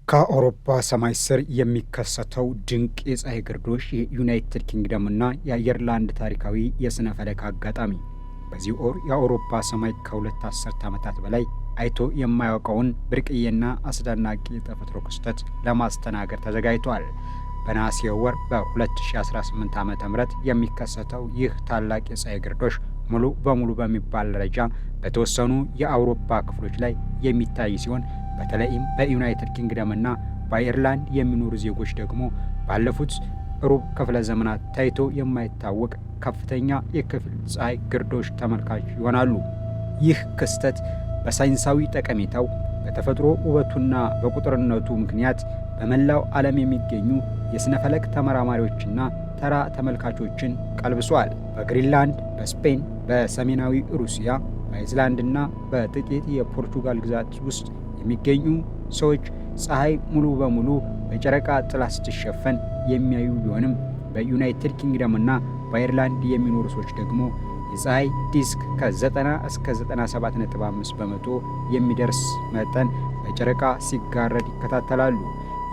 ከአውሮፓ ሰማይ ስር የሚከሰተው ድንቅ የፀሐይ ግርዶሽ የዩናይትድ ኪንግደምና የአየርላንድ ታሪካዊ የሥነ ፈለክ አጋጣሚ። በዚህ ወር የአውሮፓ ሰማይ ከሁለት አስርት ዓመታት በላይ አይቶ የማያውቀውን ብርቅዬና አስደናቂ የተፈጥሮ ክስተት ለማስተናገድ ተዘጋጅቷል። በነሐሴ ወር በ2018 ዓ.ም የሚከሰተው ይህ ታላቅ የፀሐይ ግርዶሽ ሙሉ በሙሉ በሚባል ደረጃ በተወሰኑ የአውሮፓ ክፍሎች ላይ የሚታይ ሲሆን በተለይም በዩናይትድ ኪንግደምና በአየርላንድ የሚኖሩ ዜጎች ደግሞ ባለፉት ሩብ ክፍለ ዘመናት ታይቶ የማይታወቅ ከፍተኛ የክፍል ፀሐይ ግርዶሽ ተመልካች ይሆናሉ። ይህ ክስተት በሳይንሳዊ ጠቀሜታው፣ በተፈጥሮ ውበቱና በቁጥርነቱ ምክንያት በመላው ዓለም የሚገኙ የሥነ ፈለክ ተመራማሪዎችና ተራ ተመልካቾችን ቀልብሷል። በግሪንላንድ፣ በስፔን፣ በሰሜናዊ ሩሲያ፣ በአይስላንድና በጥቂት የፖርቱጋል ግዛት ውስጥ የሚገኙ ሰዎች ፀሐይ ሙሉ በሙሉ በጨረቃ ጥላ ስትሸፈን የሚያዩ ቢሆንም በዩናይትድ ኪንግደምና በአየርላንድ የሚኖሩ ሰዎች ደግሞ የፀሐይ ዲስክ ከ90 እስከ 97.5 በመቶ የሚደርስ መጠን በጨረቃ ሲጋረድ ይከታተላሉ።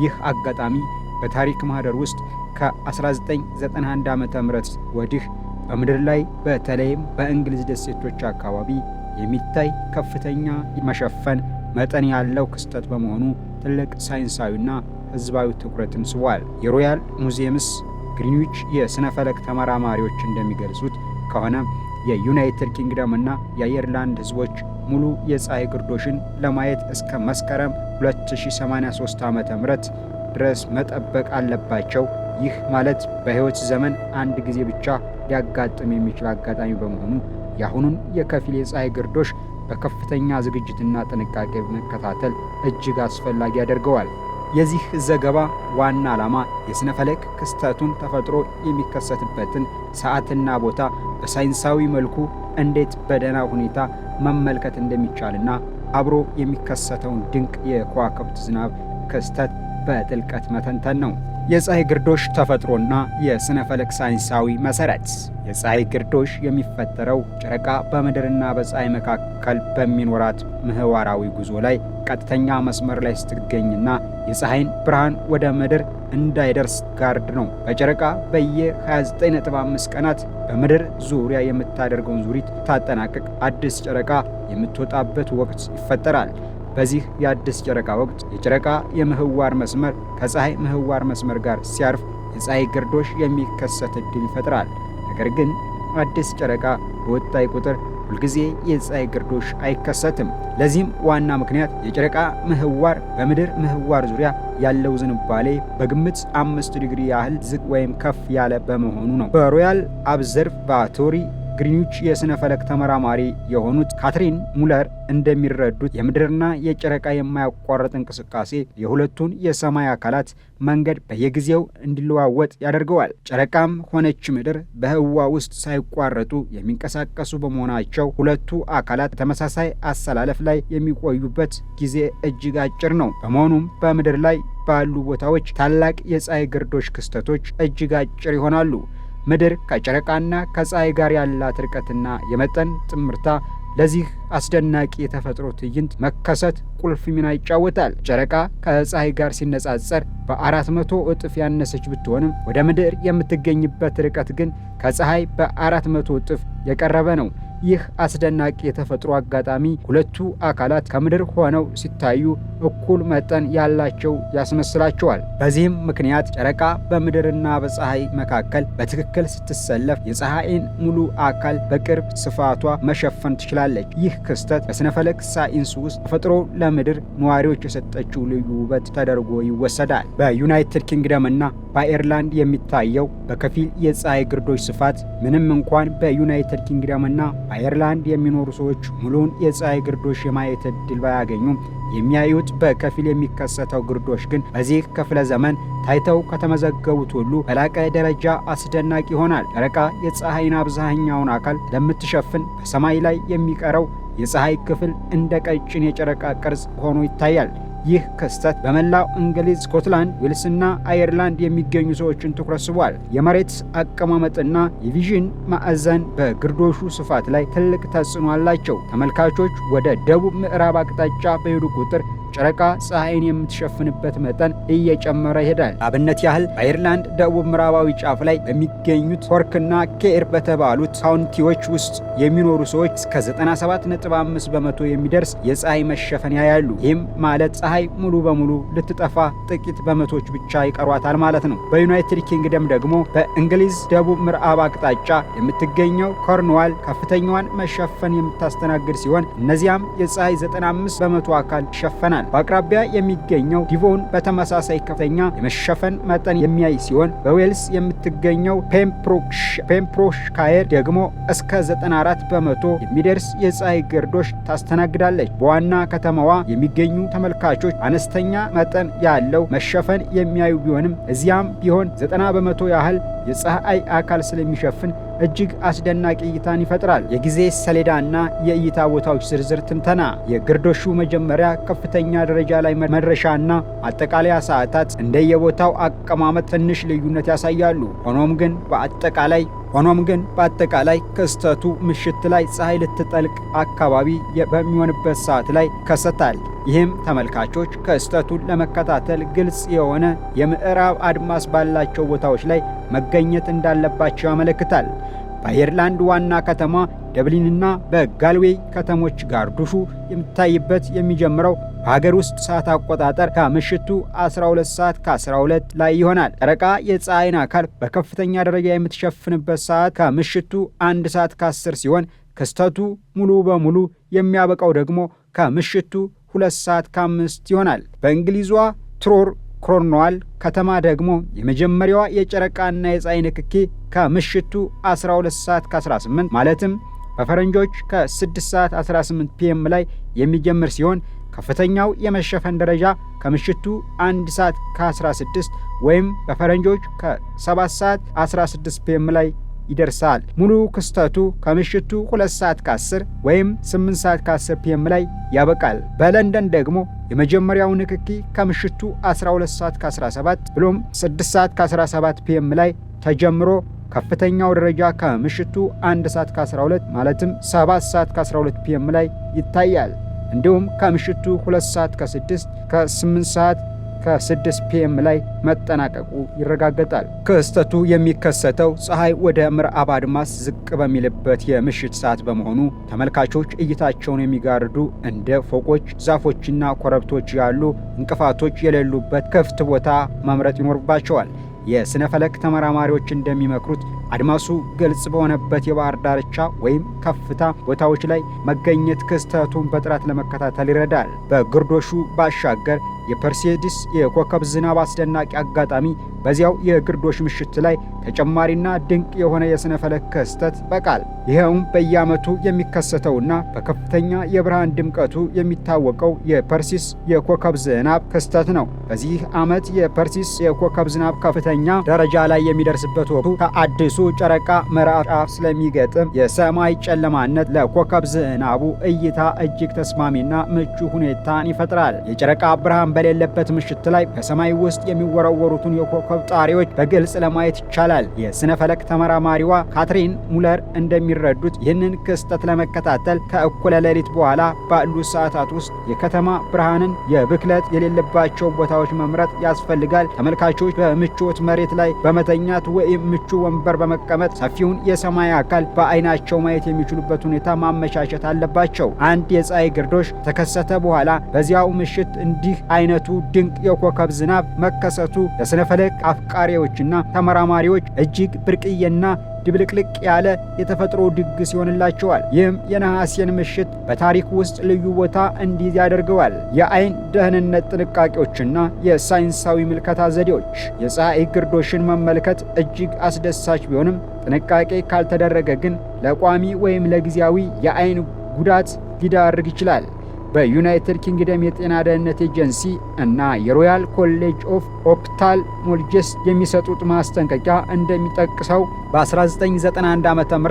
ይህ አጋጣሚ በታሪክ ማህደር ውስጥ ከ1991 ዓ.ም ወዲህ በምድር ላይ በተለይም በእንግሊዝ ደሴቶች አካባቢ የሚታይ ከፍተኛ መሸፈን መጠን ያለው ክስተት በመሆኑ ትልቅ ሳይንሳዊና ሕዝባዊ ትኩረትን ስቧል። የሮያል ሙዚየምስ ግሪንዊች የሥነ ፈለክ ተመራማሪዎች እንደሚገልጹት ከሆነ የዩናይትድ ኪንግደምና የአየርላንድ ሕዝቦች ሙሉ የፀሐይ ግርዶሽን ለማየት እስከ መስከረም 2083 ዓ.ም ድረስ መጠበቅ አለባቸው። ይህ ማለት በሕይወት ዘመን አንድ ጊዜ ብቻ ሊያጋጥም የሚችል አጋጣሚ በመሆኑ የአሁኑን የከፊል የፀሐይ ግርዶሽ በከፍተኛ ዝግጅትና ጥንቃቄ መከታተል እጅግ አስፈላጊ ያደርገዋል። የዚህ ዘገባ ዋና ዓላማ የሥነ ፈለክ ክስተቱን ተፈጥሮ የሚከሰትበትን ሰዓትና ቦታ በሳይንሳዊ መልኩ እንዴት በደህና ሁኔታ መመልከት እንደሚቻልና አብሮ የሚከሰተውን ድንቅ የከዋክብት ዝናብ ክስተት በጥልቀት መተንተን ነው። የፀሐይ ግርዶሽ ተፈጥሮና የሥነ ፈለክ ሳይንሳዊ መሠረት። የፀሐይ ግርዶሽ የሚፈጠረው ጨረቃ በምድርና በፀሐይ መካከል በሚኖራት ምህዋራዊ ጉዞ ላይ ቀጥተኛ መስመር ላይ ስትገኝና የፀሐይን ብርሃን ወደ ምድር እንዳይደርስ ጋርድ ነው። በጨረቃ በየ29.5 ቀናት በምድር ዙሪያ የምታደርገውን ዙሪት ታጠናቅቅ አዲስ ጨረቃ የምትወጣበት ወቅት ይፈጠራል። በዚህ የአዲስ ጨረቃ ወቅት የጨረቃ የምህዋር መስመር ከፀሐይ ምህዋር መስመር ጋር ሲያርፍ የፀሐይ ግርዶሽ የሚከሰት ዕድል ይፈጥራል። ነገር ግን አዲስ ጨረቃ በወጣይ ቁጥር ሁልጊዜ የፀሐይ ግርዶሽ አይከሰትም። ለዚህም ዋና ምክንያት የጨረቃ ምህዋር በምድር ምህዋር ዙሪያ ያለው ዝንባሌ በግምት 5 ዲግሪ ያህል ዝቅ ወይም ከፍ ያለ በመሆኑ ነው። በሮያል ኦብዘርቫቶሪ ግሪንዊች የሥነ ፈለክ ተመራማሪ የሆኑት ካትሪን ሙለር እንደሚረዱት የምድርና የጨረቃ የማያቋርጥ እንቅስቃሴ የሁለቱን የሰማይ አካላት መንገድ በየጊዜው እንዲለዋወጥ ያደርገዋል። ጨረቃም ሆነች ምድር በህዋ ውስጥ ሳይቋረጡ የሚንቀሳቀሱ በመሆናቸው ሁለቱ አካላት ተመሳሳይ አሰላለፍ ላይ የሚቆዩበት ጊዜ እጅግ አጭር ነው። በመሆኑም በምድር ላይ ባሉ ቦታዎች ታላቅ የፀሐይ ግርዶሽ ክስተቶች እጅግ አጭር ይሆናሉ። ምድር ከጨረቃና ከፀሐይ ጋር ያላት ርቀትና የመጠን ጥምርታ ለዚህ አስደናቂ የተፈጥሮ ትዕይንት መከሰት ቁልፍ ሚና ይጫወታል። ጨረቃ ከፀሐይ ጋር ሲነጻጸር በ400 እጥፍ ያነሰች ብትሆንም ወደ ምድር የምትገኝበት ርቀት ግን ከፀሐይ በ400 እጥፍ የቀረበ ነው። ይህ አስደናቂ የተፈጥሮ አጋጣሚ ሁለቱ አካላት ከምድር ሆነው ሲታዩ እኩል መጠን ያላቸው ያስመስላቸዋል። በዚህም ምክንያት ጨረቃ በምድርና በፀሐይ መካከል በትክክል ስትሰለፍ የፀሐይን ሙሉ አካል በቅርብ ስፋቷ መሸፈን ትችላለች። ይህ ክስተት በሥነ ፈለክ ሳይንስ ውስጥ ተፈጥሮ ለምድር ነዋሪዎች የሰጠችው ልዩ ውበት ተደርጎ ይወሰዳል። በዩናይትድ ኪንግደምና በአየርላንድ የሚታየው በከፊል የፀሐይ ግርዶሽ ስፋት ምንም እንኳን በዩናይትድ ኪንግደምና በአየርላንድ የሚኖሩ ሰዎች ሙሉውን የፀሐይ ግርዶሽ የማየት ዕድል ባያገኙም የሚያዩት በከፊል የሚከሰተው ግርዶሽ ግን በዚህ ክፍለ ዘመን ታይተው ከተመዘገቡት ሁሉ በላቀ ደረጃ አስደናቂ ይሆናል። ጨረቃ የፀሐይን አብዛኛውን አካል ለምትሸፍን በሰማይ ላይ የሚቀረው የፀሐይ ክፍል እንደ ቀጭን የጨረቃ ቅርጽ ሆኖ ይታያል። ይህ ክስተት በመላው እንግሊዝ፣ ስኮትላንድ፣ ዌልስና አየርላንድ የሚገኙ ሰዎችን ትኩረት ስቧል። የመሬት አቀማመጥና የቪዥን ማዕዘን በግርዶሹ ስፋት ላይ ትልቅ ተጽዕኖ አላቸው። ተመልካቾች ወደ ደቡብ ምዕራብ አቅጣጫ በሄዱ ቁጥር ጨረቃ ፀሐይን የምትሸፍንበት መጠን እየጨመረ ይሄዳል። አብነት ያህል በአየርላንድ ደቡብ ምዕራባዊ ጫፍ ላይ በሚገኙት ኮርክና ኬር በተባሉት ካውንቲዎች ውስጥ የሚኖሩ ሰዎች እስከ 97.5 በመቶ የሚደርስ የፀሐይ መሸፈን ያያሉ። ይህም ማለት ፀሐይ ሙሉ በሙሉ ልትጠፋ ጥቂት በመቶች ብቻ ይቀሯታል ማለት ነው። በዩናይትድ ኪንግደም ደግሞ በእንግሊዝ ደቡብ ምዕራብ አቅጣጫ የምትገኘው ኮርንዋል ከፍተኛዋን መሸፈን የምታስተናግድ ሲሆን እነዚያም የፀሐይ 95 በመቶ አካል ይሸፈናል። በአቅራቢያ የሚገኘው ዲቮን በተመሳሳይ ከፍተኛ የመሸፈን መጠን የሚያይ ሲሆን በዌልስ የምትገኘው ፔምብሮክሻየር ደግሞ እስከ 94 በመቶ የሚደርስ የፀሐይ ግርዶሽ ታስተናግዳለች። በዋና ከተማዋ የሚገኙ ተመልካቾች አነስተኛ መጠን ያለው መሸፈን የሚያዩ ቢሆንም እዚያም ቢሆን 90 በመቶ ያህል የፀሐይ አካል ስለሚሸፍን እጅግ አስደናቂ እይታን ይፈጥራል። የጊዜ ሰሌዳና የእይታ ቦታዎች ዝርዝር ትንተና። የግርዶሹ መጀመሪያ ከፍተኛ ደረጃ ላይ መድረሻና አጠቃላይ ሰዓታት እንደየቦታው አቀማመጥ ትንሽ ልዩነት ያሳያሉ። ሆኖም ግን በአጠቃላይ ክስተቱ ምሽት ላይ ፀሐይ ልትጠልቅ አካባቢ በሚሆንበት ሰዓት ላይ ይከሰታል። ይህም ተመልካቾች ክስተቱን ለመከታተል ግልጽ የሆነ የምዕራብ አድማስ ባላቸው ቦታዎች ላይ መገኘት እንዳለባቸው ያመለክታል። በአየርላንድ ዋና ከተማ ደብሊንና በጋልዌይ ከተሞች ግርዶሹ የሚታይበት የሚጀምረው በሀገር ውስጥ ሰዓት አቆጣጠር ከምሽቱ 12 ሰዓት ከ12 ላይ ይሆናል። ጨረቃ የፀሐይን አካል በከፍተኛ ደረጃ የምትሸፍንበት ሰዓት ከምሽቱ 1 ሰዓት ከ10 ሲሆን ክስተቱ ሙሉ በሙሉ የሚያበቃው ደግሞ ከምሽቱ 2 ሰዓት ከ5 ይሆናል። በእንግሊዟ ኮርንዋል ከተማ ደግሞ የመጀመሪያዋ የጨረቃና የፀሐይ ንክኪ ከምሽቱ 12 ሰዓት ከ18 ማለትም በፈረንጆች ከ6 ሰዓት 18 ፒኤም ላይ የሚጀምር ሲሆን ከፍተኛው የመሸፈን ደረጃ ከምሽቱ 1 ሰዓት ከ16 ወይም በፈረንጆች ከ7 ሰዓት 16 ፒኤም ላይ ይደርሳል። ሙሉ ክስተቱ ከምሽቱ 2 ሰዓት ከ10 ወይም 8 ሰዓት ከ10 ፒኤም ላይ ያበቃል። በለንደን ደግሞ የመጀመሪያው ንክኪ ከምሽቱ 12 ሰዓት ከ17 ብሎም 6 ሰዓት ከ17 ፒኤም ላይ ተጀምሮ ከፍተኛው ደረጃ ከምሽቱ 1 ሰዓት ከ12 ማለትም 7 ሰዓት ከ12 ፒኤም ላይ ይታያል። እንዲሁም ከምሽቱ 2 ሰዓት ከ6 ከ8 ሰዓት ከ6 ፒኤም ላይ መጠናቀቁ ይረጋገጣል። ክስተቱ የሚከሰተው ፀሐይ ወደ ምዕራብ አድማስ ዝቅ በሚልበት የምሽት ሰዓት በመሆኑ ተመልካቾች እይታቸውን የሚጋርዱ እንደ ፎቆች፣ ዛፎችና ኮረብቶች ያሉ እንቅፋቶች የሌሉበት ክፍት ቦታ መምረጥ ይኖርባቸዋል። የስነ ፈለክ ተመራማሪዎች እንደሚመክሩት አድማሱ ግልጽ በሆነበት የባህር ዳርቻ ወይም ከፍታ ቦታዎች ላይ መገኘት ክስተቱን በጥራት ለመከታተል ይረዳል። በግርዶሹ ባሻገር የፐርሴዲስ የኮከብ ዝናብ አስደናቂ አጋጣሚ በዚያው የግርዶሽ ምሽት ላይ ተጨማሪና ድንቅ የሆነ የስነ ፈለክ ክስተት በቃል። ይኸውም በየዓመቱ የሚከሰተውና በከፍተኛ የብርሃን ድምቀቱ የሚታወቀው የፐርሲስ የኮከብ ዝናብ ክስተት ነው። በዚህ ዓመት የፐርሲስ የኮከብ ዝናብ ከፍተኛ ደረጃ ላይ የሚደርስበት ወቅቱ ከአዲሱ ጨረቃ ምዕራብ ጫፍ ስለሚገጥም የሰማይ ጨለማነት ለኮከብ ዝናቡ እይታ እጅግ ተስማሚና ምቹ ሁኔታን ይፈጥራል። የጨረቃ ብርሃን በሌለበት ምሽት ላይ በሰማይ ውስጥ የሚወረወሩትን የኮከብ ጣሪዎች በግልጽ ለማየት ይቻላል። የስነ ፈለክ ተመራማሪዋ ካትሪን ሙለር እንደሚረዱት ይህንን ክስተት ለመከታተል ከእኩለ ሌሊት በኋላ ባሉ ሰዓታት ውስጥ የከተማ ብርሃንን የብክለት የሌለባቸው ቦታዎች መምረጥ ያስፈልጋል። ተመልካቾች በምቾት መሬት ላይ በመተኛት ወይም ምቹ ወንበር በመቀመጥ ሰፊውን የሰማይ አካል በአይናቸው ማየት የሚችሉበት ሁኔታ ማመቻቸት አለባቸው። አንድ የፀሐይ ግርዶሽ ተከሰተ በኋላ በዚያው ምሽት እንዲህ አይነቱ ድንቅ የኮከብ ዝናብ መከሰቱ ለስነ ፈለክ አፍቃሪዎችና ተመራማሪዎች እጅግ ብርቅዬና ድብልቅልቅ ያለ የተፈጥሮ ድግስ ይሆንላቸዋል። ይህም የነሐሴን ምሽት በታሪክ ውስጥ ልዩ ቦታ እንዲይዝ ያደርገዋል። የአይን ደህንነት ጥንቃቄዎችና የሳይንሳዊ ምልከታ ዘዴዎች። የፀሐይ ግርዶሽን መመልከት እጅግ አስደሳች ቢሆንም ጥንቃቄ ካልተደረገ ግን ለቋሚ ወይም ለጊዜያዊ የአይን ጉዳት ሊዳርግ ይችላል። በዩናይትድ ኪንግደም የጤና ደህንነት ኤጀንሲ እና የሮያል ኮሌጅ ኦፍ ኦፕታልሞሎጂስት የሚሰጡት ማስጠንቀቂያ እንደሚጠቅሰው በ1991 ዓ.ም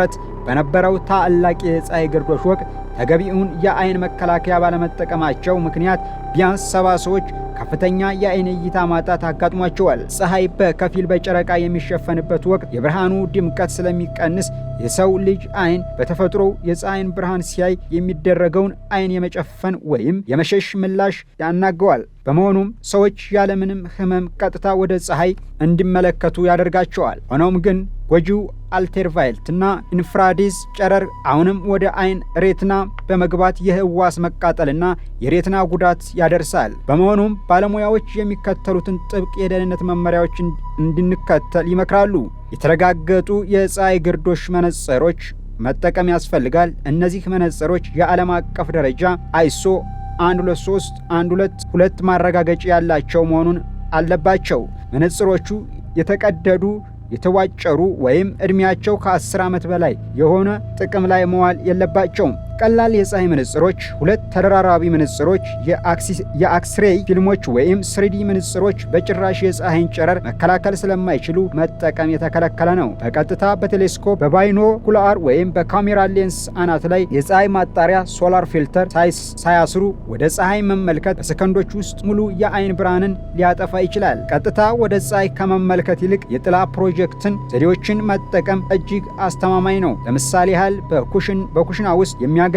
በነበረው ታላቅ የፀሐይ ግርዶሽ ወቅት ተገቢውን የአይን መከላከያ ባለመጠቀማቸው ምክንያት ቢያንስ 70 ሰዎች ከፍተኛ የአይን እይታ ማጣት አጋጥሟቸዋል። ፀሐይ በከፊል በጨረቃ የሚሸፈንበት ወቅት የብርሃኑ ድምቀት ስለሚቀንስ የሰው ልጅ አይን በተፈጥሮ የፀሐይን ብርሃን ሲያይ የሚደረገውን አይን የመጨፈን ወይም የመሸሽ ምላሽ ያናገዋል። በመሆኑም ሰዎች ያለምንም ህመም ቀጥታ ወደ ፀሐይ እንዲመለከቱ ያደርጋቸዋል። ሆኖም ግን ጎጂው አልትራቫዮሌት እና ኢንፍራሬድ ጨረር አሁንም ወደ አይን ሬትና በመግባት የህዋስ መቃጠልና የሬትና ጉዳት ያደርሳል። በመሆኑም ባለሙያዎች የሚከተሉትን ጥብቅ የደህንነት መመሪያዎች እንድንከተል ይመክራሉ። የተረጋገጡ የፀሐይ ግርዶሽ መነጽሮች መጠቀም ያስፈልጋል። እነዚህ መነጽሮች የዓለም አቀፍ ደረጃ አይሶ 123-122 ማረጋገጫ ያላቸው መሆኑን አለባቸው። መነጽሮቹ የተቀደዱ፣ የተዋጨሩ ወይም ዕድሜያቸው ከ10 ዓመት በላይ የሆነ ጥቅም ላይ መዋል የለባቸውም። ቀላል የፀሐይ መነጽሮች፣ ሁለት ተደራራቢ መነጽሮች፣ የአክስሬይ ፊልሞች ወይም 3D መነጽሮች በጭራሽ የፀሐይን ጨረር መከላከል ስለማይችሉ መጠቀም የተከለከለ ነው። በቀጥታ በቴሌስኮፕ በባይኖኩላር ወይም በካሜራ ሌንስ አናት ላይ የፀሐይ ማጣሪያ ሶላር ፊልተር ሳያስሩ ወደ ፀሐይ መመልከት በሰከንዶች ውስጥ ሙሉ የአይን ብርሃንን ሊያጠፋ ይችላል። ቀጥታ ወደ ፀሐይ ከመመልከት ይልቅ የጥላ ፕሮጀክትን ዘዴዎችን መጠቀም እጅግ አስተማማኝ ነው። ለምሳሌ ያህል በኩሽና ውስጥ የሚያገለግል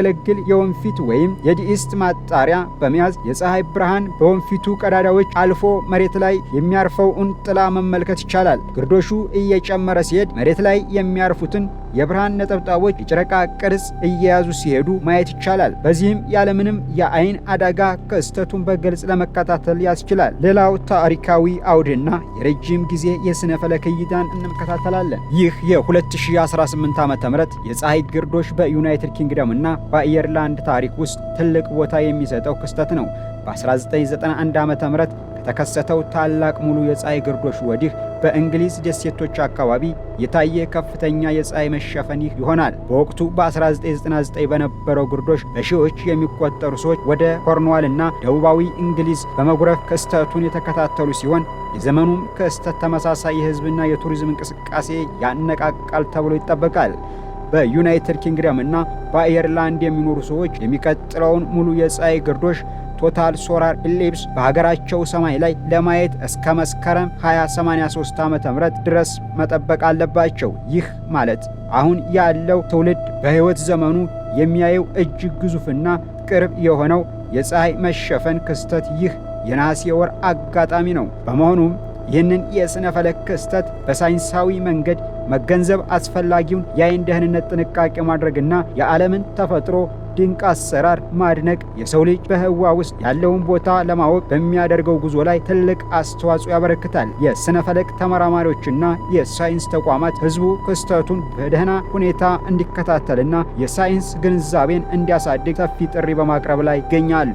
የወንፊት ወይም የዲስት ማጣሪያ በመያዝ የፀሐይ ብርሃን በወንፊቱ ቀዳዳዎች አልፎ መሬት ላይ የሚያርፈውን ጥላ መመልከት ይቻላል። ግርዶሹ እየጨመረ ሲሄድ መሬት ላይ የሚያርፉትን የብርሃን ነጠብጣቦች የጨረቃ ቅርጽ እየያዙ ሲሄዱ ማየት ይቻላል። በዚህም ያለምንም የአይን አደጋ ክስተቱን በግልጽ ለመከታተል ያስችላል። ሌላው ታሪካዊ አውድና የረጅም ጊዜ የስነ ፈለክ እይታን እንከታተላለን። ይህ የ2018 ዓ.ም የፀሐይ ግርዶሽ በዩናይትድ ኪንግደም እና በአየርላንድ ታሪክ ውስጥ ትልቅ ቦታ የሚሰጠው ክስተት ነው። በ1991 ዓ.ም ከተከሰተው ታላቅ ሙሉ የፀሐይ ግርዶሽ ወዲህ በእንግሊዝ ደሴቶች አካባቢ የታየ ከፍተኛ የፀሐይ መሸፈን ይሆናል። በወቅቱ በ1999 በነበረው ግርዶሽ በሺዎች የሚቆጠሩ ሰዎች ወደ ኮርንዋል እና ደቡባዊ እንግሊዝ በመጉረፍ ክስተቱን የተከታተሉ ሲሆን የዘመኑም ክስተት ተመሳሳይ የህዝብና የቱሪዝም እንቅስቃሴ ያነቃቃል ተብሎ ይጠበቃል። በዩናይትድ ኪንግደም እና በአየርላንድ የሚኖሩ ሰዎች የሚቀጥለውን ሙሉ የፀሐይ ግርዶሽ ቶታል ሶላር ኢክሊፕስ በሀገራቸው ሰማይ ላይ ለማየት እስከ መስከረም 2083 ዓ.ም ድረስ መጠበቅ አለባቸው። ይህ ማለት አሁን ያለው ትውልድ በህይወት ዘመኑ የሚያየው እጅግ ግዙፍና ቅርብ የሆነው የፀሐይ መሸፈን ክስተት ይህ የነሐሴ ወር አጋጣሚ ነው። በመሆኑም ይህንን የስነ ፈለክ ክስተት በሳይንሳዊ መንገድ መገንዘብ አስፈላጊውን የአይን ደህንነት ጥንቃቄ ማድረግና የዓለምን ተፈጥሮ ድንቅ አሰራር ማድነቅ የሰው ልጅ በህዋ ውስጥ ያለውን ቦታ ለማወቅ በሚያደርገው ጉዞ ላይ ትልቅ አስተዋጽኦ ያበረክታል። የስነ ፈለክ ተመራማሪዎችና የሳይንስ ተቋማት ህዝቡ ክስተቱን በደህና ሁኔታ እንዲከታተልና የሳይንስ ግንዛቤን እንዲያሳድግ ሰፊ ጥሪ በማቅረብ ላይ ይገኛሉ።